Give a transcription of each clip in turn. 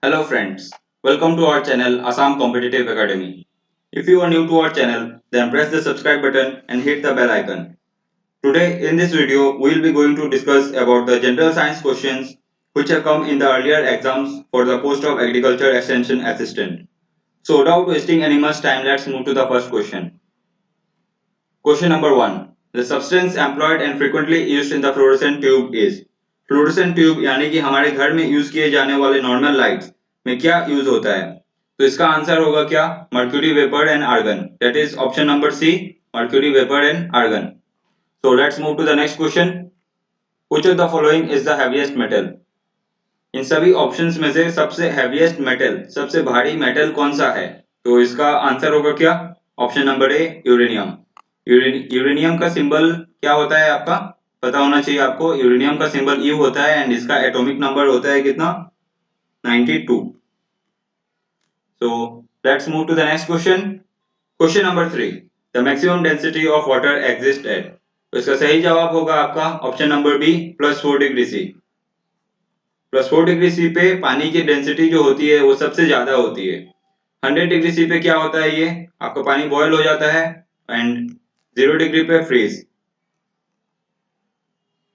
Hello friends, welcome to our channel Assam Competitive Academy. If you are new to our channel, then press the subscribe button and hit the bell icon. Today in this video, we will be going to discuss about the general science questions which have come in the earlier exams for the post of Agriculture Extension Assistant. So without wasting any much time, let's move to the first question. Question number 1. The substance employed and frequently used in the fluorescent tube is fluorescent tube यानी कि हमारे घर में use किए जाने वाले normal lights में क्या यूज होता है। तो इसका आंसर होगा क्या, mercury vapour and argon. That is option number C, mercury vapour and argon. So let's move to the next question. Which of the following is the heaviest metal. इन सभी ऑप्शंस में से सबसे हैवीएस्ट मेटल, सबसे भारी metal कौन सा है। तो इसका आंसर होगा क्या, ऑप्शन नंबर ए, यूरेनियम। यूरेनियम का सिंबल क्या होता है आपका पता होना चाहिए आपको। यूरेनियम का सिंबल यू होता है एंड इसका एटॉमिक नंबर होता है कितना, 92। So let's move to the next question. Question number 3, the maximum density of water exist at. तो इसका सही जवाब होगा आपका option number B, +4 degree C. +4 degree C पे पानी की डेंसिटी जो होती है वो सबसे ज्यादा होती है। 100 डिग्री सी पे क्या होता है, ये आपका पानी बॉयल हो जाता है एंड 0 डिग्री पे फ्रीज।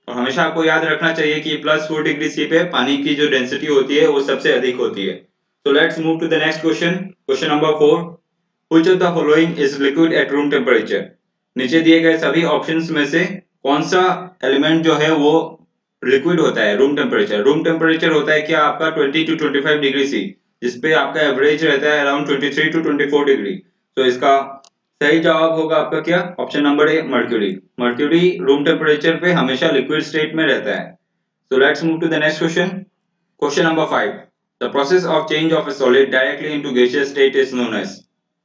और हमेशा आपको याद रखना चाहिए कि +4 डिग्री सी पे पानी की जो डेंसिटी होती है वो सबसे अधिक होती है। So let's move to the next question. Question number 4, which of the following is liquid at room temperature. नीचे दिए गए सभी ऑप्शंस में से कौन सा एलिमेंट जो है वो लिक्विड होता है रूम टेम्परेचर। रूम टेम्परेचर होता है क्या आपका 20 टू 25 डिग्री सी, जिसपे आपका एवरेज रहता है अराउंड 23 टू 24 डिग्री। तो इसका सही जवाब होगा आपका क्या, option number A, mercury. Mercury room temperature पे हमेशा लिक्विड स्टेट में रहता है। So let's move to the next question. Question number 5, the process of change of a solid directly into gaseous state is known as.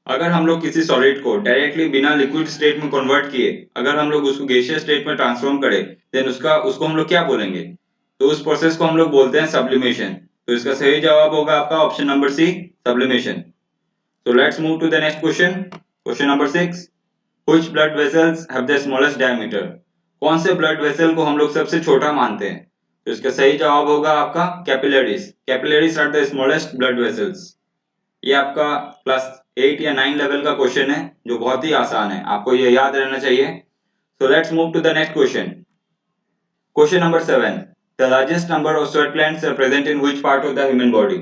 अगर हम लोग किसी solid को डायरेक्टली बिना लिक्विड स्टेट में कन्वर्ट किए अगर हम लोग उसको गैसियस स्टेट में ट्रांसफॉर्म करें, देन उसको हम लोग क्या बोलेंगे। तो उस प्रोसेस को हम लोग बोलते हैं सब्लिमेशन। तो इसका सही जवाब होगा आपका option number C, sublimation. So let's move to the next question. Question number 6. Which blood vessels have the smallest diameter? कौन से ब्लड वेसल को हम लोग सबसे छोटा मानते हैं। तो इसका सही जवाब होगा आपका capillaries. Capillaries are the smallest blood vessels. ये आपका क्लास 8 या 9 लेवल का क्वेश्चन है जो बहुत ही आसान है, आपको ये याद रहना चाहिए। So let's move to the next question. Question number 7. The largest number of sweat glands are present in which part of the human body?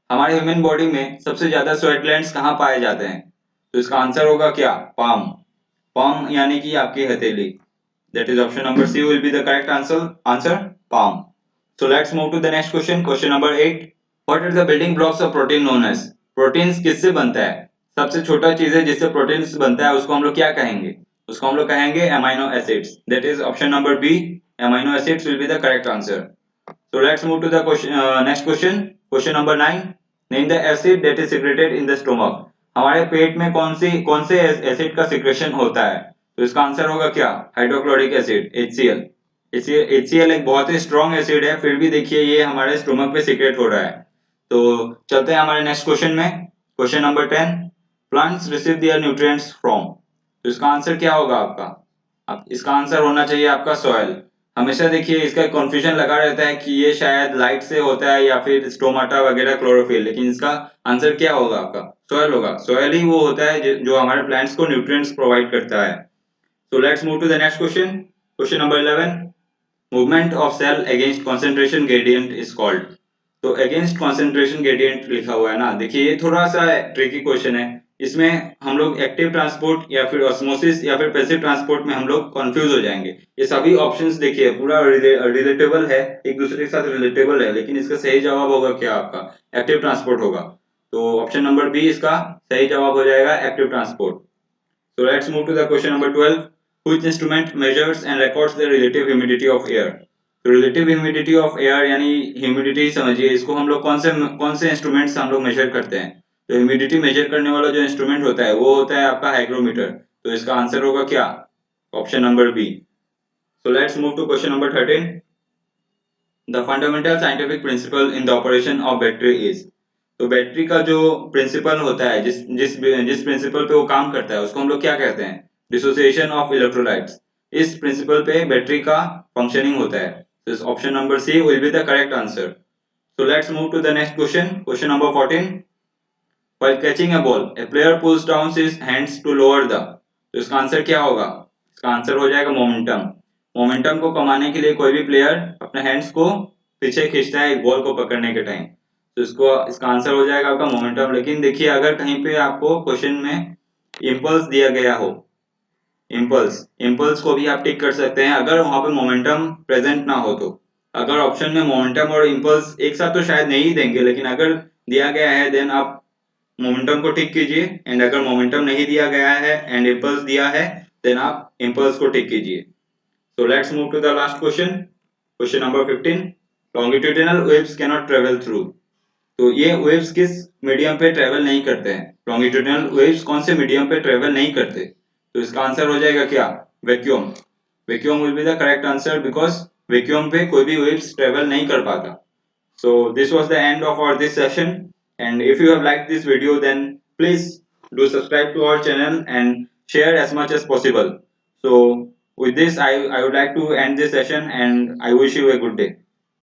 हमारे ह्यूमन बॉडी में सबसे ज्यादा स्वेट ग्लैंड्स कहाँ पाए जाते हैं। तो इसका आंसर होगा क्या, पाम। पाम यानी कि आपकी हथेली। That is option number C will be the correct answer palm. So let's move to the next question. Question number 8, what are the building blocks of protein known as. Proteins किससे बनता है, सबसे छोटा चीज है जिससे प्रोटीन्स बनता है उसको हम लोग क्या कहेंगे। उसको हम लोग कहेंगे amino acids. That is option number B, amino acids will be the correct answer. So let's move to the next question. Question number 9. Name the acid that is secreted in the stomach. हमारे पेट में कौन से acid का secretion होता है। तो इसका answer होगा क्या, हाइड्रोक्लोरिक एसिड, HCl। HCl एक बहुत ही स्ट्रॉन्ग एसिड है, फिर भी देखिए ये हमारे स्टोमक पे सीक्रेट हो रहा है। तो चलते हैं हमारे नेक्स्ट क्वेश्चन में। Question number 10, plants receive there nutrients from. तो इसका आंसर क्या होगा आपका, इसका आंसर होना चाहिए आपका सॉइल। हमेशा देखिए इसका कंफ्यूजन लगा रहता है कि ये शायद लाइट से होता है या फिर स्टोमाटा वगैरह क्लोरोफिल, लेकिन इसका आंसर क्या होगा आपका, सॉइल होगा। सॉइल ही वो होता है जो हमारे प्लांट्स को न्यूट्रिएंट्स प्रोवाइड करता है। So let's move to the next question. Question number 11, movement of cell against concentration gradient is called. तो अगेंस्ट कॉन्सेंट्रेशन ग्रेडियंट लिखा हुआ है ना, देखिए ये थोड़ा सा ट्रिकी क्वेश्चन है। इसमें हम लोग एक्टिव ट्रांसपोर्ट या फिर ऑस्मोसिस या फिर पैसिव ट्रांसपोर्ट में हम लोग कंफ्यूज हो जाएंगे। ये सभी ऑप्शंस देखिए पूरा रिलेटेबल है, एक दूसरे के साथ रिलेटेबल है, लेकिन इसका सही जवाब होगा क्या आपका, एक्टिव ट्रांसपोर्ट होगा। तो ऑप्शन नंबर बी इसका सही जवाब हो जाएगा, active transport. So let's move to the question number 12, which instrument measures and records the relative humidity of air. तो रिलेटिव ह्यूमिडिटी ऑफ एयर यानी ह्यूमिडिटी समझिए, इसको हम लोग कौन से इंस्ट्रूमेंट से हम लोग मेजर करते हैं। तो ह्यूमिडिटी मेजर करने वाला जो इंस्ट्रूमेंट होता है वो होता है आपका हाइग्रोमीटर। तो इसका आंसर होगा क्या, option number B. So let's move to question number 13, the fundamental scientific principle in the operation of battery is. तो बैटरी का जो प्रिंसिपल होता है, जिस जिस जिस प्रिंसिपल पे वो काम करता है उसको हम लोग क्या कहते हैं, डिसोसिएशन ऑफ इलेक्ट्रोलाइट्स। इस प्रिंसिपल पे बैटरी का फंक्शनिंग होता है। तो option number C will be the correct answer. So let's move to the next question. Question number 14. While catching a ball, a player pulls down his hands to lower the. तो इसका answer क्या होगा? इसका answer हो जाएगा momentum. Momentum को कमाने के लिए कोई भी प्लेयर अपने हैंड्स को पीछे खींचता है एक बॉल को पकड़ने के टाइम. तो इसका आंसर हो जाएगा आपका मोमेंटम. लेकिन देखिए अगर कहीं पे आपको क्वेश्चन में इम्पल्स दिया गया हो, इम्पल्स को भी आप टिक कर सकते हैं अगर वहां पे मोमेंटम प्रेजेंट ना हो. तो अगर ऑप्शन में मोमेंटम और इम्पल्स एक साथ तो शायद नहीं देंगे, लेकिन अगर दिया गया है देन आप मोमेंटम को टिक कीजिए, एंड अगर मोमेंटम नहीं दिया गया है एंड इम्पल्स दिया है देन आप इम्पल्स को टिक कीजिए. So let's move to the last question. Question number 15. Longitudinal waves can not travel through. तो ये वेव्स किस मीडियम पे ट्रेवल नहीं करते हैं? लॉन्गिट्यूडिनल वेव्स कौन से मीडियम पे ट्रेवल नहीं करते? तो इसका आंसर हो जाएगा क्या? Vacuum. Vacuum will be the correct answer because vacuum पे कोई भी वेव्स ट्रेवल नहीं कर पाता. So this was the end of our this session, and if you have liked this video then please do subscribe to our channel and share as much as possible. So with this I would like to end this session and I wish you a good day.